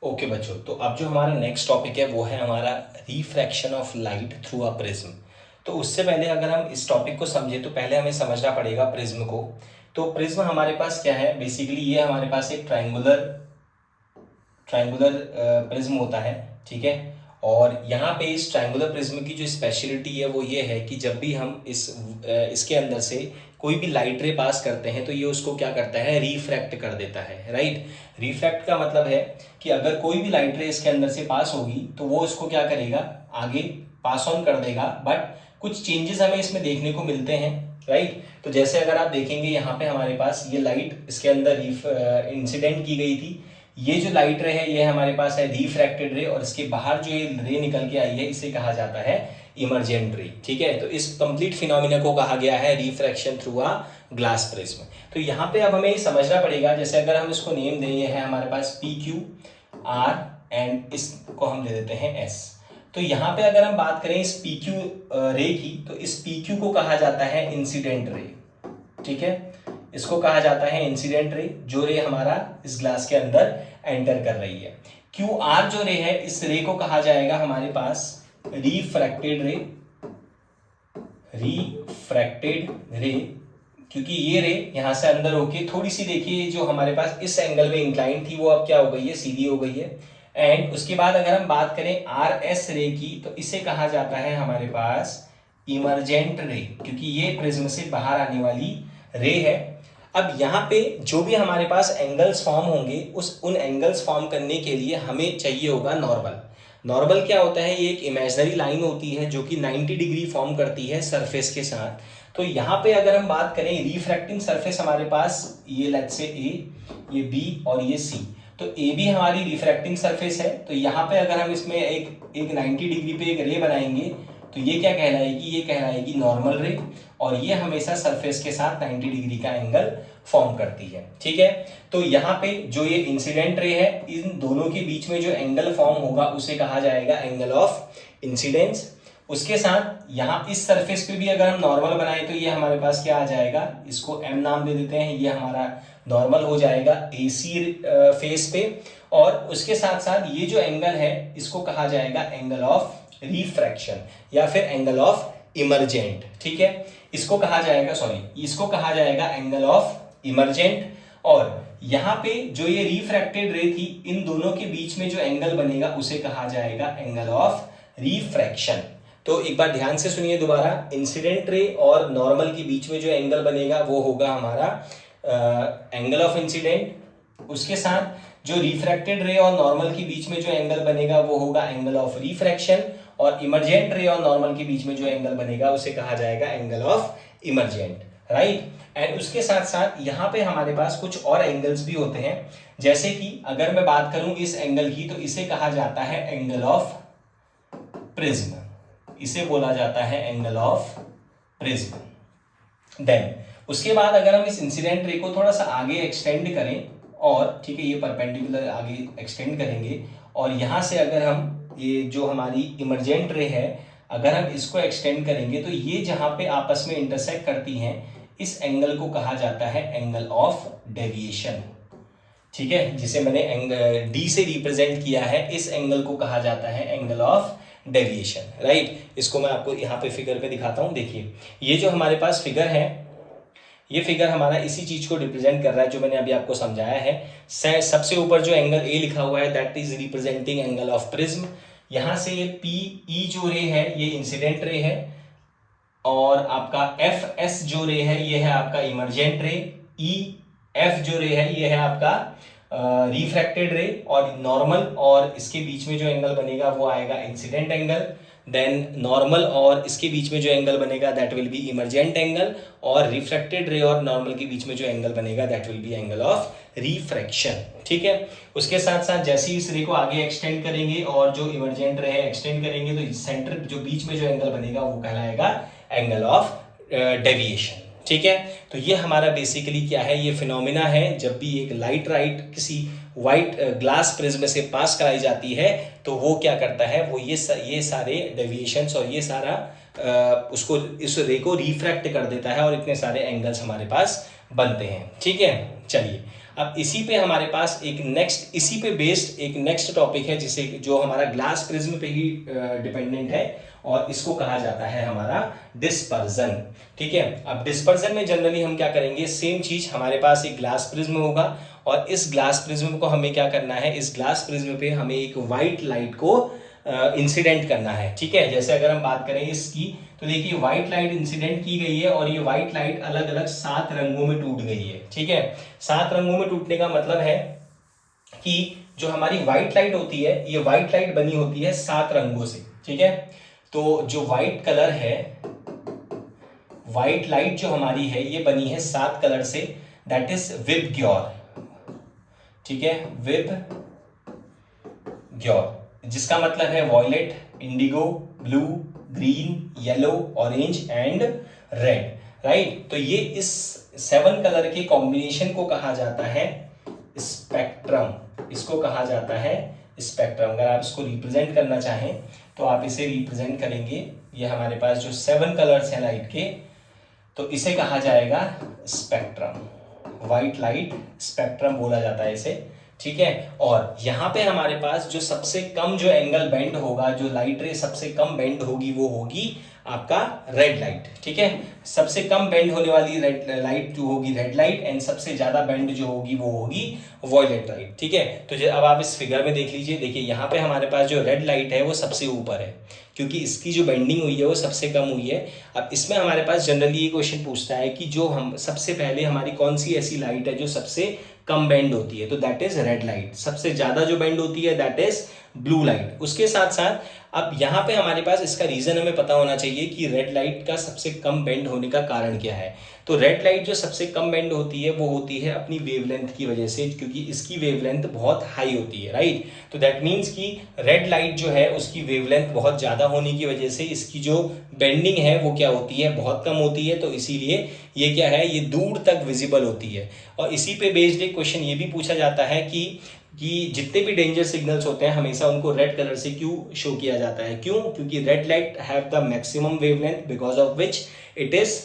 Okay बच्चों, तो अब जो हमारा नेक्स्ट टॉपिक है वो है हमारा refraction of light through a prism. तो उससे पहले अगर हम इस टॉपिक को समझे तो पहले हमें समझना पड़ेगा प्रिज्म को। तो प्रिज्म हमारे पास क्या है, बेसिकली ये हमारे पास एक ट्रायंगुलर ट्रायंगुलर प्रिज्म होता है, ठीक है। और यहाँ पे इस ट्रायंगुलर प्रिज्म की जो स्पेशलिटी है वो ये है कि जब भी हम इसके अंदर से कोई भी लाइट रे पास करते हैं तो ये उसको क्या करता है, रिफ्रैक्ट कर देता है, राइट। रिफ्रैक्ट का मतलब है कि अगर कोई भी लाइट रे इसके अंदर से पास होगी तो वो इसको क्या करेगा, आगे पास ऑन कर देगा, बट कुछ चेंजेस हमें इसमें देखने को मिलते हैं, राइट। तो जैसे अगर आप देखेंगे यहाँ पे हमारे पास ये लाइट इसके अंदर इंसिडेंट की गई थी, ये जो लाइट रे है ये हमारे पास है रिफ्रैक्टेड रे, और इसके बाहर जो ये रे निकल के आई है इसे कहा जाता है इमर्जेंट रे, ठीक है। तो इस कंप्लीट फिनोमिना को कहा गया है refraction through a glass prism. तो यहाँ पे अब हमें समझना पड़ेगा, जैसे अगर हम इसको नेम दें, ये है हमारे पास पी क्यू आर एंड इसको हम ले देते हैं एस। तो यहाँ पे अगर हम बात करें इस पी क्यू रे की, तो इस पी क्यू को कहा जाता है इंसिडेंट रे, ठीक है। इसको कहा जाता है इंसिडेंट रे, जो रे हमारा इस ग्लास के अंदर एंटर कर रही है। क्यू आर जो रे है, इस रे को कहा जाएगा हमारे पास रिफ्रैक्टेड रे, रिफ्रैक्टेड रे, क्योंकि ये रे यहां से अंदर होके थोड़ी सी, देखिए जो हमारे पास इस एंगल में इंक्लाइन थी वो अब क्या हो गई है, सीधी हो गई है। एंड उसके बाद अगर हम बात करें आर एस रे की, तो इसे कहा जाता है हमारे पास इमर्जेंट रे, क्योंकि ये प्रिज्म से बाहर आने वाली रे है। अब यहाँ पे जो भी हमारे पास एंगल्स फॉर्म होंगे, उन एंगल्स फॉर्म करने के लिए हमें चाहिए होगा नॉर्मल। नॉर्मल क्या होता है, ये एक इमेजिनरी लाइन होती है जो कि 90 डिग्री फॉर्म करती है सरफेस के साथ। तो यहाँ पे अगर हम बात करें रिफ्रैक्टिंग सरफेस हमारे पास, ये लेट्स से ए, ये बी और ये सी, तो ए भी हमारी रिफ्रैक्टिंग सरफेस है। तो यहाँ पे अगर हम इसमें एक 90 डिग्री पे एक रे बनाएंगे तो ये क्या कहलाएगी, ये कहलाएगी नॉर्मल रे, और ये हमेशा सरफेस के साथ 90 डिग्री का एंगल फॉर्म करती है, ठीक है। तो यहाँ पे जो ये इंसिडेंट रे है, इन दोनों के बीच में जो एंगल फॉर्म होगा उसे कहा जाएगा एंगल ऑफ इंसिडेंस। उसके साथ यहाँ इस सरफेस पे भी अगर हम नॉर्मल बनाए तो ये हमारे पास क्या आ जाएगा, इसको एम नाम दे देते हैं, ये हमारा नॉर्मल हो जाएगा एसी फेस पे। और उसके साथ साथ ये जो एंगल है इसको कहा जाएगा एंगल ऑफ रिफ्रैक्शन या फिर एंगल ऑफ इमर्जेंट, ठीक है। इसको कहा जाएगा एंगल ऑफ इमर्जेंट। और यहाँ पे जो ये रिफ्रैक्टेड रे थी, इन दोनों के बीच में जो एंगल बनेगा उसे कहा जाएगा एंगल ऑफ रिफ्रैक्शन। तो एक बार ध्यान से सुनिए दोबारा, इंसिडेंट रे और नॉर्मल के बीच में जो एंगल बनेगा वो होगा हमारा एंगल ऑफ इंसिडेंट। उसके साथ जो रिफ्रैक्टेड रे और नॉर्मल के बीच में जो एंगल बनेगा वो होगा एंगल ऑफ रिफ्रैक्शन, और इमर्जेंट रे और नॉर्मल के बीच में जो एंगल बनेगा उसे कहा जाएगा angle of emergent, right. And उसके साथ साथ यहाँ पे हमारे पास कुछ और एंगल्स भी होते हैं, जैसे कि अगर मैं बात करूं इस एंगल की, तो इसे कहा जाता है एंगल ऑफ प्रिज्म, इसे बोला जाता है एंगल ऑफ प्रिज्म। देन उसके बाद अगर हम इस इंसिडेंट रे को थोड़ा सा आगे एक्सटेंड करें, और ठीक है ये परपेंडिकुलर आगे एक्सटेंड करेंगे, और यहाँ से अगर हम ये जो हमारी इमर्जेंट रे है अगर हम इसको एक्सटेंड करेंगे, तो ये जहाँ पे आपस में इंटरसेक्ट करती हैं, इस एंगल को कहा जाता है एंगल ऑफ डेविएशन, ठीक है, जिसे मैंने एंगल डी से रिप्रेजेंट किया है, इस एंगल को कहा जाता है एंगल ऑफ डेविएशन, राइट। इसको मैं आपको यहाँ पे फिगर पे दिखाता हूँ। देखिए ये जो हमारे पास फिगर है, ये फिगर हमारा इसी चीज को रिप्रेजेंट कर रहा है जो मैंने अभी आपको समझाया है। सबसे ऊपर जो एंगल ए लिखा हुआ है that is representing angle of prism. यहाँ से ये पी ई जो रे है ये इंसिडेंट रे है, और आपका एफ एस जो रे है ये है आपका इमर्जेंट रे, ई एफ जो रे है ये है आपका रिफ्रैक्टेड रे, और नॉर्मल और इसके बीच में जो एंगल बनेगा वो आएगा इंसिडेंट एंगल। देन नॉर्मल और इसके बीच में जो एंगल बनेगा that will be emergent angle, और रिफ्रैक्टेड रे और नॉर्मल के बीच में जो एंगल बनेगा that will be angle of refraction, ठीक है। उसके साथ साथ जैसे ही इस रे को आगे एक्सटेंड करेंगे और जो इमर्जेंट रे है एक्सटेंड करेंगे, तो सेंटर जो बीच में जो एंगल बनेगा वो कहलाएगा एंगल ऑफ डेविएशन, ठीक है। तो ये हमारा बेसिकली क्या है, ये फिनोमिना है, जब भी एक लाइट किसी वाइट ग्लास प्रिज्म से पास कराई जाती है तो वो क्या करता है, वो ये सारे डेविएशंस और ये सारा उसको इस रे को रिफ्रैक्ट कर देता है, और इतने सारे एंगल्स हमारे पास बनते हैं, ठीक है। चलिए अब इसी पे हमारे पास एक नेक्स्ट, इसी पे बेस्ड एक नेक्स्ट टॉपिक है जिसे, जो हमारा ग्लास प्रिज्म पे ही डिपेंडेंट है, और इसको कहा जाता है हमारा डिस्पर्जन। ठीक है, अब डिस्पर्जन में जनरली हम क्या करेंगे, सेम चीज, हमारे पास एक ग्लास प्रिज्म होगा और इस ग्लास प्रिज्म को हमें क्या करना है, इस ग्लास प्रिज्म पे हमें एक व्हाइट लाइट को इंसिडेंट करना है। ठीक है, जैसे अगर हम बात करें इसकी, तो देखिए व्हाइट लाइट इंसिडेंट की गई है और ये व्हाइट लाइट अलग अलग 7 रंगों में टूट गई है। ठीक है, 7 रंगों में टूटने का मतलब है कि जो हमारी व्हाइट लाइट होती है, ये व्हाइट लाइट बनी होती है 7 रंगों से। ठीक है, तो जो व्हाइट कलर है, व्हाइट लाइट जो हमारी है ये बनी है 7 कलर से, दैट इज विबग्योर। ठीक है, विबग्योर, जिसका मतलब है violet, indigo, blue, green, yellow, orange and red. Right, तो ये इस 7 कलर के कॉम्बिनेशन को कहा जाता है स्पेक्ट्रम। इसको कहा जाता है स्पेक्ट्रम। अगर आप इसको रिप्रेजेंट करना चाहें तो आप इसे रिप्रेजेंट करेंगे, ये हमारे पास जो 7 कलर्स हैं लाइट के, तो इसे कहा जाएगा स्पेक्ट्रम। व्हाइट लाइट स्पेक्ट्रम बोला जाता है इसे। ठीक है, और यहाँ पे हमारे पास जो सबसे कम जो एंगल बेंड होगा, जो लाइट रे सबसे कम बेंड होगी, वो होगी आपका रेड लाइट। ठीक है, सबसे कम बेंड होने वाली रेड लाइट जो होगी रेड लाइट, एंड सबसे ज्यादा बेंड जो होगी वो होगी वॉयलेट लाइट। ठीक है, तो अब आप इस फिगर में देख लीजिए, देखिए यहाँ पे हमारे पास जो रेड लाइट है वो सबसे ऊपर है, क्योंकि इसकी जो बेंडिंग हुई है वो सबसे कम हुई है। अब इसमें हमारे पास जनरली ये क्वेश्चन पूछता है कि जो हम सबसे पहले हमारी कौन सी ऐसी लाइट है जो सबसे कम बेंड होती है, तो दैट इज रेड लाइट। सबसे ज्यादा जो बेंड होती है दैट इज ब्लू लाइट। उसके साथ साथ अब यहाँ पे हमारे पास इसका रीजन हमें पता होना चाहिए कि रेड लाइट का सबसे कम बेंड होने का कारण क्या है। तो रेड लाइट जो सबसे कम बेंड होती है वो होती है अपनी वेवलेंथ की वजह से, क्योंकि इसकी वेवलेंथ बहुत हाई होती है। राइट, तो दैट मीन्स कि रेड लाइट जो है उसकी वेवलेंथ बहुत ज़्यादा होने की वजह से इसकी जो बेंडिंग है वो क्या होती है, बहुत कम होती है। तो इसीलिए ये क्या है, ये दूर तक विजिबल होती है। और इसी पे बेस्ड एक क्वेश्चन ये भी पूछा जाता है कि जितने भी डेंजर सिग्नल्स होते हैं हमेशा उनको रेड कलर से क्यों शो किया जाता है, क्यों? क्योंकि red light have the maximum wavelength because of which it is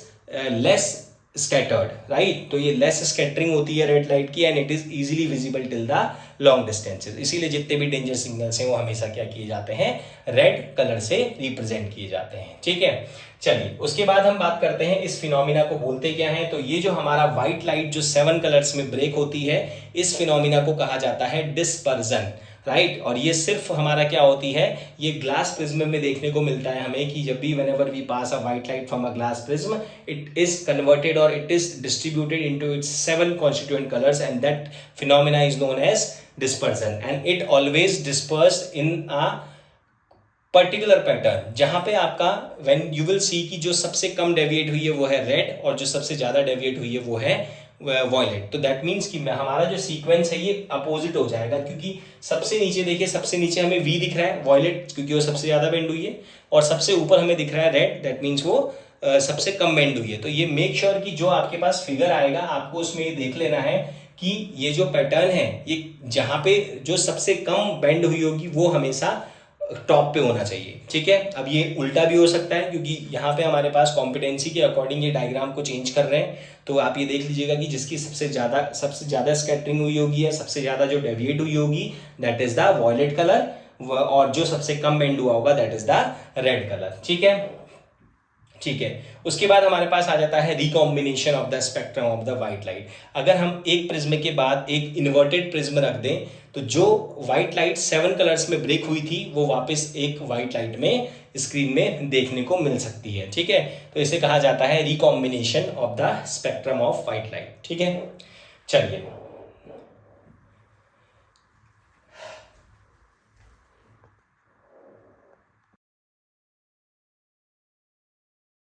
less scattered. Right, तो ये लेस स्कैटरिंग होती है रेड लाइट की, and it is easily visible till the long distances. इसीलिए जितने भी डेंजर सिग्नल्स हैं वो हमेशा क्या किए जाते हैं, रेड कलर से रिप्रेजेंट किए जाते हैं। ठीक है, चलिए उसके बाद हम बात करते हैं इस फिनोमिना को बोलते क्या है। तो ये जो हमारा व्हाइट लाइट जो 7 कलर्स में ब्रेक होती है, इस फिनोमिना को कहा जाता है डिस्पर्जन। राइट, और ये सिर्फ हमारा क्या होती है, ये ग्लास प्रिज्म में देखने को मिलता है हमें कि जब भी whenever we pass a white light from a glass prism, it is converted और it is distributed into its 7 constituent colours, and that phenomena is known as dispersion, and it always dispersed in a particular pattern, जहां पे आपका when you will see कि जो सबसे कम deviate हुई है वो है रेड और जो सबसे ज्यादा डेविएट हुई है वो है वॉयलेट। तो दैट मीन्स कि हमारा जो सीक्वेंस है ये अपोजिट हो जाएगा, क्योंकि सबसे नीचे देखिए, सबसे नीचे हमें वी दिख रहा है वॉयलेट, क्योंकि वो सबसे ज्यादा बेंड हुई है, और सबसे ऊपर हमें दिख रहा है रेड, दैट मीन्स वो सबसे कम बेंड हुई है। तो ये मेक श्योर कि जो आपके पास फिगर आएगा आपको उसमें ये देख लेना है कि ये जो पैटर्न है, ये जहां पे जो सबसे कम बेंड हुई होगी वो हमेशा टॉप पे होना चाहिए। ठीक है, अब ये उल्टा भी हो सकता है, क्योंकि यहाँ पे हमारे पास कॉम्पिटेंसी के अकॉर्डिंग ये डायग्राम को चेंज कर रहे हैं। तो आप ये देख लीजिएगा कि जिसकी सबसे ज्यादा स्कैटरिंग हुई होगी या सबसे ज्यादा जो डेविएट हुई होगी that is the violet colour, और जो सबसे कम बेंड हुआ होगा that is the red colour. ठीक है, ठीक है, उसके बाद हमारे पास आ जाता है recombination of the spectrum of the white light. अगर हम एक प्रिज्म के बाद एक इन्वर्टेड प्रिज्म रख दें, तो जो व्हाइट लाइट 7 कलर्स में ब्रेक हुई थी वो वापस एक व्हाइट लाइट में स्क्रीन में देखने को मिल सकती है। ठीक है, तो इसे कहा जाता है recombination of the spectrum of white light. ठीक है, चलिए